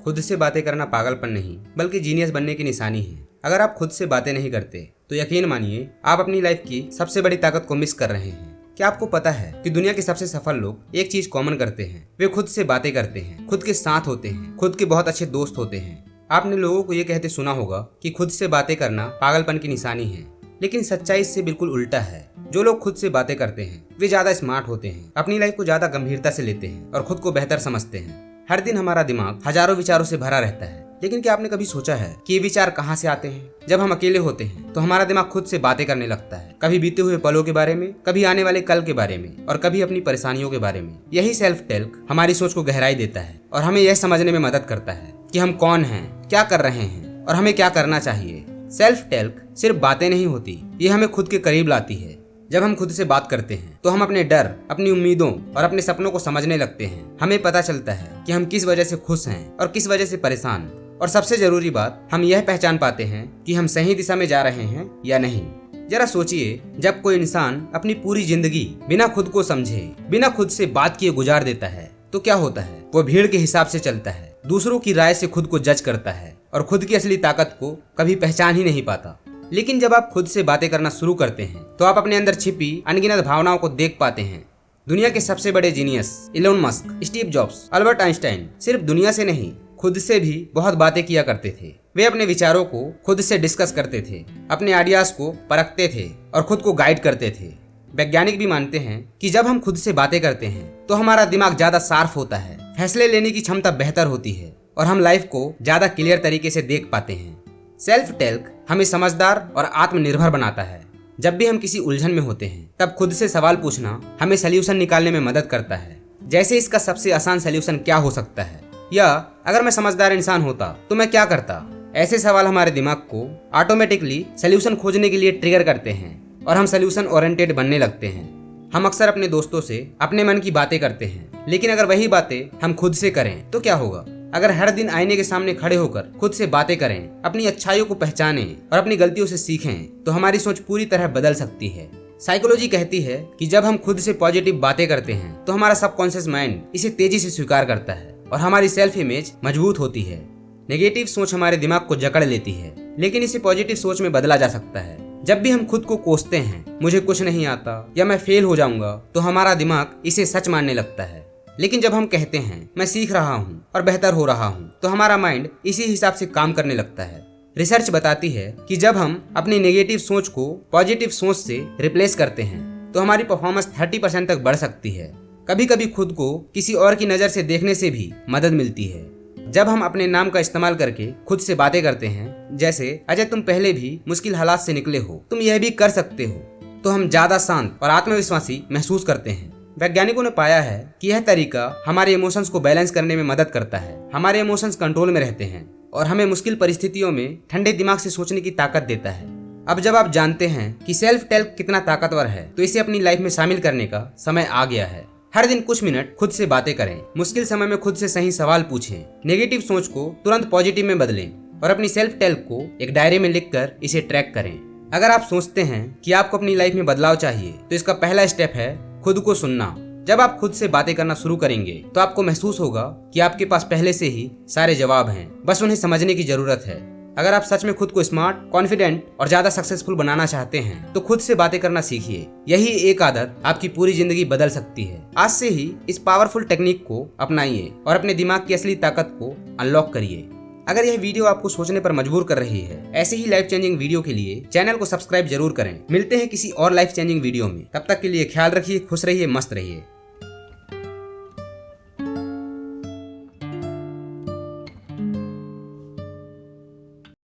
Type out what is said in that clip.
खुद से बातें करना पागलपन नहीं बल्कि जीनियस बनने की निशानी है। अगर आप खुद से बातें नहीं करते तो यकीन मानिए आप अपनी लाइफ की सबसे बड़ी ताकत को मिस कर रहे हैं। क्या आपको पता है कि दुनिया के सबसे सफल लोग एक चीज कॉमन करते हैं, वे खुद से बातें करते हैं, खुद के साथ होते हैं, खुद के बहुत अच्छे दोस्त होते हैं। आपने लोगों को ये कहते सुना होगा कि खुद से बातें करना पागलपन की निशानी है, लेकिन सच्चाई इससे बिल्कुल उल्टा है। जो लोग खुद से बातें करते हैं वे ज्यादा स्मार्ट होते हैं, अपनी लाइफ को ज्यादा गंभीरता से लेते हैं और खुद को बेहतर समझते हैं। हर दिन हमारा दिमाग हजारों विचारों से भरा रहता है, लेकिन क्या आपने कभी सोचा है कि ये विचार कहाँ से आते हैं? जब हम अकेले होते हैं तो हमारा दिमाग खुद से बातें करने लगता है, कभी बीते हुए पलों के बारे में, कभी आने वाले कल के बारे में और कभी अपनी परेशानियों के बारे में। यही सेल्फ टॉक हमारी सोच को गहराई देता है और हमें यह समझने में मदद करता है कि हम कौन हैं, क्या कर रहे हैं और हमें क्या करना चाहिए। सेल्फ टॉक सिर्फ बातें नहीं होती, ये हमें खुद के करीब लाती है। जब हम खुद से बात करते हैं तो हम अपने डर, अपनी उम्मीदों और अपने सपनों को समझने लगते हैं। हमें पता चलता है कि हम किस वजह से खुश हैं और किस वजह से परेशान। और सबसे जरूरी बात, हम यह पहचान पाते हैं कि हम सही दिशा में जा रहे हैं या नहीं। जरा सोचिए, जब कोई इंसान अपनी पूरी जिंदगी बिना खुद को समझे, बिना खुद से बात किए गुजार देता है तो क्या होता है? वो भीड़ के हिसाब से चलता है, दूसरों की राय से खुद को जज करता है और खुद की असली ताकत को कभी पहचान ही नहीं पाता। लेकिन जब आप खुद से बातें करना शुरू करते हैं तो आप अपने अंदर छिपी अनगिनत भावनाओं को देख पाते हैं। दुनिया के सबसे बड़े genius Elon Musk, Steve jobs, Albert Einstein सिर्फ दुनिया से नहीं, खुद से भी बहुत बातें किया करते थे। वे अपने विचारों को खुद से डिस्कस करते थे, अपने आइडियाज को परखते थे और खुद को गाइड करते थे। वैज्ञानिक भी मानते हैं कि जब हम खुद से बातें करते हैं तो हमारा दिमाग ज्यादा शार्प होता है, फैसले लेने की क्षमता बेहतर होती है और हम लाइफ को ज्यादा क्लियर तरीके से देख पाते हैं। सेल्फ टॉक हमें समझदार और आत्मनिर्भर बनाता है। जब भी हम किसी उलझन में होते हैं तब खुद से सवाल पूछना हमें सलूशन निकालने में मदद करता है। जैसे इसका सबसे आसान सलूशन क्या हो सकता है, या अगर मैं समझदार इंसान होता तो मैं क्या करता। ऐसे सवाल हमारे दिमाग को ऑटोमेटिकली सलूशन खोजने के लिए ट्रिगर करते हैं और हम सलूशन ओरिएंटेड बनने लगते हैं। हम अक्सर अपने दोस्तों से अपने मन की बातें करते हैं, लेकिन अगर वही बातें हम खुद से करें तो क्या होगा? अगर हर दिन आईने के सामने खड़े होकर खुद से बातें करें, अपनी अच्छाइयों को पहचानें और अपनी गलतियों से सीखें तो हमारी सोच पूरी तरह बदल सकती है। साइकोलॉजी कहती है कि जब हम खुद से पॉजिटिव बातें करते हैं तो हमारा सबकॉन्शियस माइंड इसे तेजी से स्वीकार करता है और हमारी सेल्फ इमेज मजबूत होती है। नेगेटिव सोच हमारे दिमाग को जकड़ लेती है, लेकिन इसे पॉजिटिव सोच में बदला जा सकता है। जब भी हम खुद को कोसते हैं, मुझे कुछ नहीं आता या मैं फेल हो जाऊंगा, तो हमारा दिमाग इसे सच मानने लगता है। लेकिन जब हम कहते हैं मैं सीख रहा हूँ और बेहतर हो रहा हूँ, तो हमारा माइंड इसी हिसाब से काम करने लगता है। रिसर्च बताती है कि जब हम अपनी नेगेटिव सोच को पॉजिटिव सोच से रिप्लेस करते हैं तो हमारी परफॉर्मेंस 30% तक बढ़ सकती है। कभी कभी खुद को किसी और की नज़र से देखने से भी मदद मिलती है। जब हम अपने नाम का इस्तेमाल करके खुद से बातें करते हैं, जैसे अजय तुम पहले भी मुश्किल हालात से निकले हो, तुम यह भी कर सकते हो, तो हम ज्यादा शांत और आत्मविश्वासी महसूस करते हैं। वैज्ञानिकों ने पाया है कि यह तरीका हमारे इमोशंस को बैलेंस करने में मदद करता है। हमारे इमोशंस कंट्रोल में रहते हैं और हमें मुश्किल परिस्थितियों में ठंडे दिमाग से सोचने की ताकत देता है। अब जब आप जानते हैं कि सेल्फ टॉक कितना ताकतवर है, तो इसे अपनी लाइफ में शामिल करने का समय आ गया है। हर दिन कुछ मिनट खुद से बातें करें, मुश्किल समय में खुद से सही सवाल पूछें, नेगेटिव सोच को तुरंत पॉजिटिव में बदलें और अपनी सेल्फ टॉक को एक डायरी में लिखकर इसे ट्रैक करें। अगर आप सोचते हैं कि आपको अपनी लाइफ में बदलाव चाहिए, तो इसका पहला स्टेप है खुद को सुनना। जब आप खुद से बातें करना शुरू करेंगे तो आपको महसूस होगा कि आपके पास पहले से ही सारे जवाब हैं, बस उन्हें समझने की जरूरत है। अगर आप सच में खुद को स्मार्ट, कॉन्फिडेंट और ज्यादा सक्सेसफुल बनाना चाहते हैं तो खुद से बातें करना सीखिए। यही एक आदत आपकी पूरी जिंदगी बदल सकती है। आज से ही इस पावरफुल टेक्निक को अपनाइए और अपने दिमाग की असली ताकत को अनलॉक करिए। अगर यह वीडियो आपको सोचने पर मजबूर कर रही है, ऐसे ही लाइफ चेंजिंग वीडियो के लिए चैनल को सब्सक्राइब जरूर करें। मिलते हैं किसी और लाइफ चेंजिंग वीडियो में, तब तक के लिए ख्याल रखिए, खुश रहिए, मस्त रहिए।